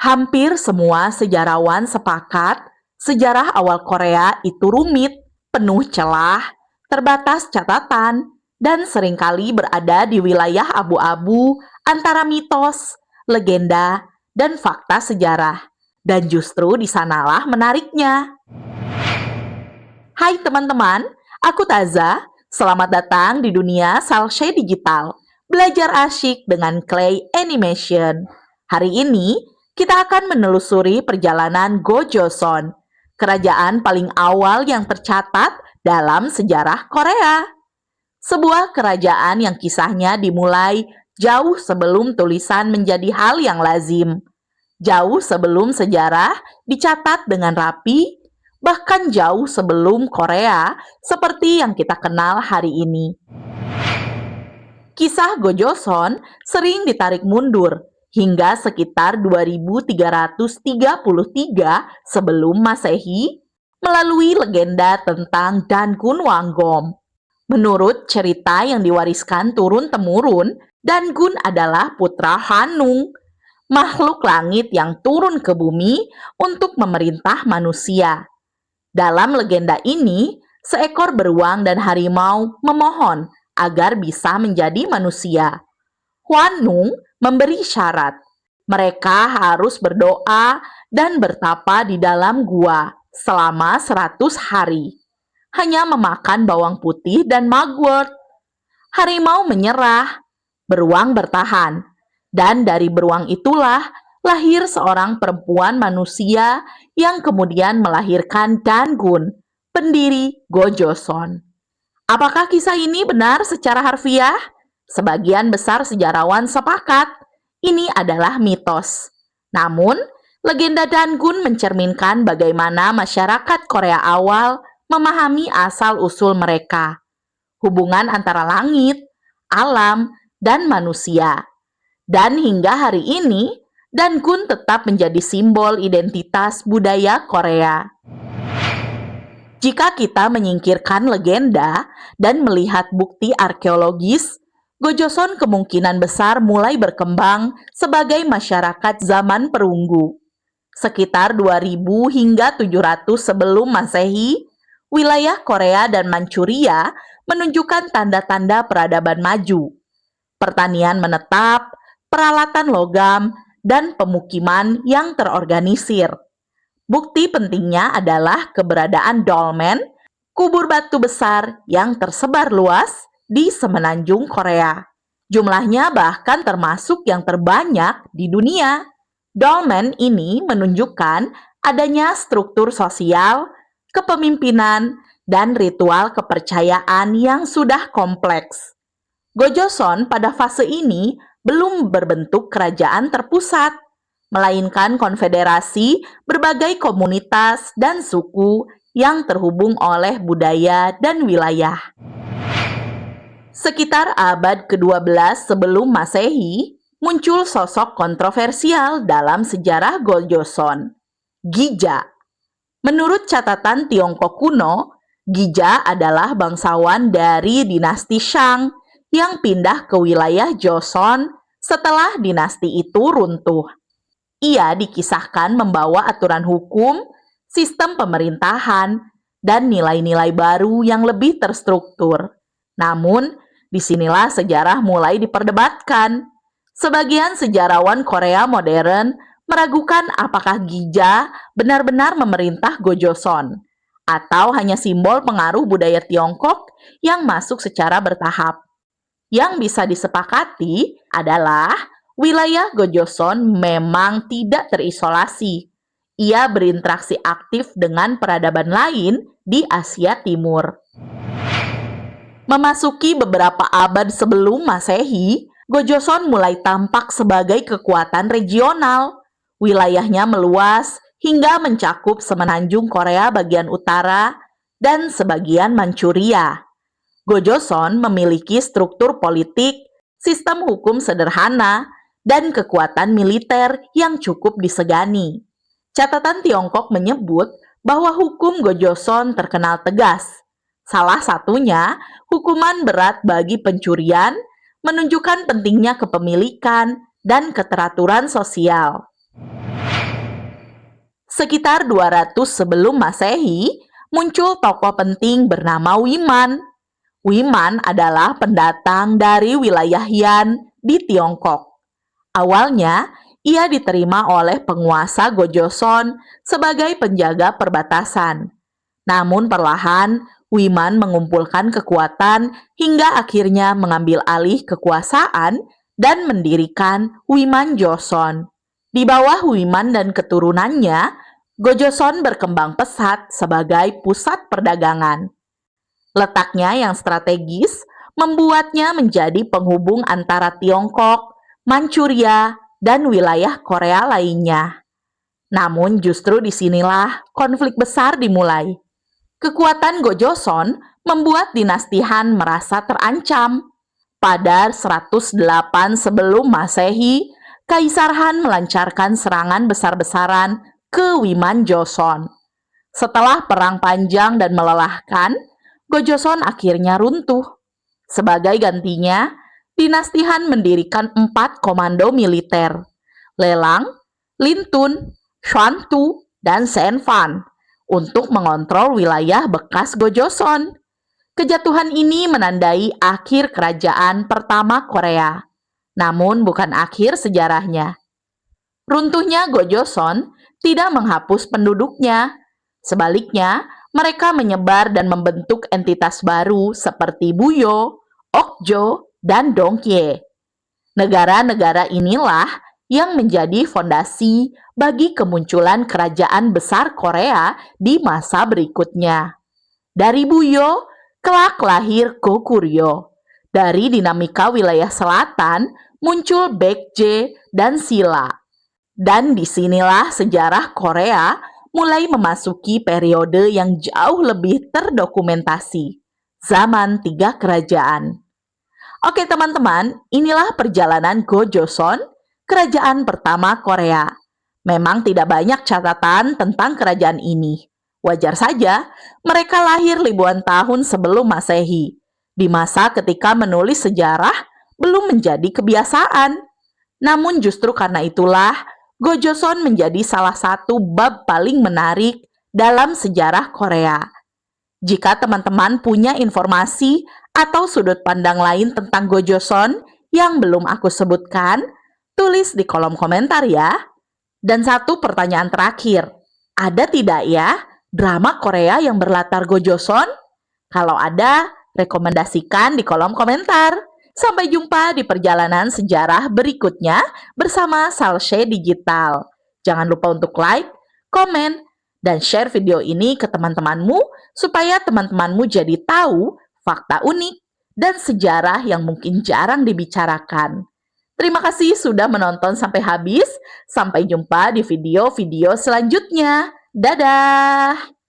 Hampir semua sejarawan sepakat sejarah awal Korea itu rumit, penuh celah, terbatas catatan, dan seringkali berada di wilayah abu-abu antara mitos, legenda, dan fakta sejarah. Dan justru di sanalah menariknya. Hai teman-teman, aku Taza. Selamat datang di dunia Salshe Digital. Belajar asyik dengan Clay Animation. Hari ini, kita akan menelusuri perjalanan Go Joseon, kerajaan paling awal yang tercatat dalam sejarah Korea. Sebuah kerajaan yang kisahnya dimulai jauh sebelum tulisan menjadi hal yang lazim. Jauh sebelum sejarah dicatat dengan rapi, bahkan jauh sebelum Korea seperti yang kita kenal hari ini. Kisah Go Joseon sering ditarik mundur hingga sekitar 2333 sebelum Masehi melalui legenda tentang Dangun Wanggom. Menurut cerita yang diwariskan turun-temurun, Dangun adalah putra Hanung, makhluk langit yang turun ke bumi untuk memerintah manusia. Dalam legenda ini, seekor beruang dan harimau memohon agar bisa menjadi manusia. Hwanung memberi syarat. Mereka harus berdoa dan bertapa di dalam gua selama 100 hari. Hanya memakan bawang putih dan mugwort. Harimau menyerah, beruang bertahan. Dan dari beruang itulah lahir seorang perempuan manusia yang kemudian melahirkan Dangun, pendiri Go Joseon. Apakah kisah ini benar secara harfiah? Sebagian besar sejarawan sepakat ini adalah mitos. Namun, legenda Dangun mencerminkan bagaimana masyarakat Korea awal memahami asal-usul mereka, hubungan antara langit, alam, dan manusia. Dan hingga hari ini, Dangun tetap menjadi simbol identitas budaya Korea. Jika kita menyingkirkan legenda dan melihat bukti arkeologis, Go Joseon kemungkinan besar mulai berkembang sebagai masyarakat zaman perunggu. Sekitar 2000 hingga 700 sebelum Masehi, wilayah Korea dan Manchuria menunjukkan tanda-tanda peradaban maju. Pertanian menetap, peralatan logam, dan pemukiman yang terorganisir. Bukti pentingnya adalah keberadaan dolmen, kubur batu besar yang tersebar luas di semenanjung Korea. Jumlahnya bahkan termasuk yang terbanyak di dunia. Dolmen ini menunjukkan adanya struktur sosial, kepemimpinan, dan ritual kepercayaan yang sudah kompleks. Go Joseon pada fase ini belum berbentuk kerajaan terpusat, melainkan konfederasi berbagai komunitas dan suku yang terhubung oleh budaya dan wilayah. Sekitar abad ke-12 sebelum Masehi, muncul sosok kontroversial dalam sejarah Go Joseon, Gija. Menurut catatan Tiongkok kuno, Gija adalah bangsawan dari dinasti Shang yang pindah ke wilayah Joseon setelah dinasti itu runtuh. Ia dikisahkan membawa aturan hukum, sistem pemerintahan, dan nilai-nilai baru yang lebih terstruktur. Namun, disinilah sejarah mulai diperdebatkan. Sebagian sejarawan Korea modern meragukan apakah Gija benar-benar memerintah Go Joseon, atau hanya simbol pengaruh budaya Tiongkok yang masuk secara bertahap. Yang bisa disepakati adalah wilayah Go Joseon memang tidak terisolasi. Ia berinteraksi aktif dengan peradaban lain di Asia Timur. Memasuki beberapa abad sebelum Masehi, Go Joseon mulai tampak sebagai kekuatan regional. Wilayahnya meluas hingga mencakup semenanjung Korea bagian utara dan sebagian Manchuria. Go Joseon memiliki struktur politik, sistem hukum sederhana, dan kekuatan militer yang cukup disegani. Catatan Tiongkok menyebut bahwa hukum Go Joseon terkenal tegas. Salah satunya, hukuman berat bagi pencurian, menunjukkan pentingnya kepemilikan dan keteraturan sosial. Sekitar 200 sebelum Masehi, muncul tokoh penting bernama Wiman. Wiman adalah pendatang dari wilayah Yan di Tiongkok. Awalnya, ia diterima oleh penguasa Gojoseon sebagai penjaga perbatasan. Namun perlahan, Wiman mengumpulkan kekuatan hingga akhirnya mengambil alih kekuasaan dan mendirikan Wiman Joseon. Di bawah Wiman dan keturunannya, Gojoseon berkembang pesat sebagai pusat perdagangan. Letaknya yang strategis membuatnya menjadi penghubung antara Tiongkok, Manchuria, dan wilayah Korea lainnya. Namun justru disinilah konflik besar dimulai. Kekuatan Gojoseon membuat dinasti Han merasa terancam. Pada 108 sebelum Masehi, Kaisar Han melancarkan serangan besar-besaran ke Wiman Joseon. Setelah perang panjang dan melelahkan, Gojoseon akhirnya runtuh. Sebagai gantinya, dinasti Han mendirikan 4 komando militer, Lelang, Lintun, Shuantu, dan Senfan, untuk mengontrol wilayah bekas Gojoseon. Kejatuhan ini menandai akhir kerajaan pertama Korea, namun bukan akhir sejarahnya. Runtuhnya Gojoseon tidak menghapus penduduknya. Sebaliknya, mereka menyebar dan membentuk entitas baru seperti Buyo, Okjo, dan Dongye. Negara-negara inilah yang menjadi fondasi bagi kemunculan kerajaan besar Korea di masa berikutnya. Dari Buyo, kelak lahir Goguryeo. Dari dinamika wilayah selatan, muncul Baekje dan Silla. Dan disinilah sejarah Korea mulai memasuki periode yang jauh lebih terdokumentasi, zaman 3 kerajaan. Oke teman-teman, inilah perjalanan Gojoseon, kerajaan pertama Korea. Memang tidak banyak catatan tentang kerajaan ini. Wajar saja, mereka lahir ribuan tahun sebelum Masehi, di masa ketika menulis sejarah belum menjadi kebiasaan. Namun justru karena itulah, Gojoseon menjadi salah satu bab paling menarik dalam sejarah Korea. Jika teman-teman punya informasi atau sudut pandang lain tentang Gojoseon yang belum aku sebutkan, tulis di kolom komentar ya. Dan satu pertanyaan terakhir, ada tidak ya drama Korea yang berlatar Gojoseon? Kalau ada, rekomendasikan di kolom komentar. Sampai jumpa di perjalanan sejarah berikutnya bersama Salshe Digital. Jangan lupa untuk like, komen, dan share video ini ke teman-temanmu supaya teman-temanmu jadi tahu fakta unik dan sejarah yang mungkin jarang dibicarakan. Terima kasih sudah menonton sampai habis. Sampai jumpa di video-video selanjutnya. Dadah!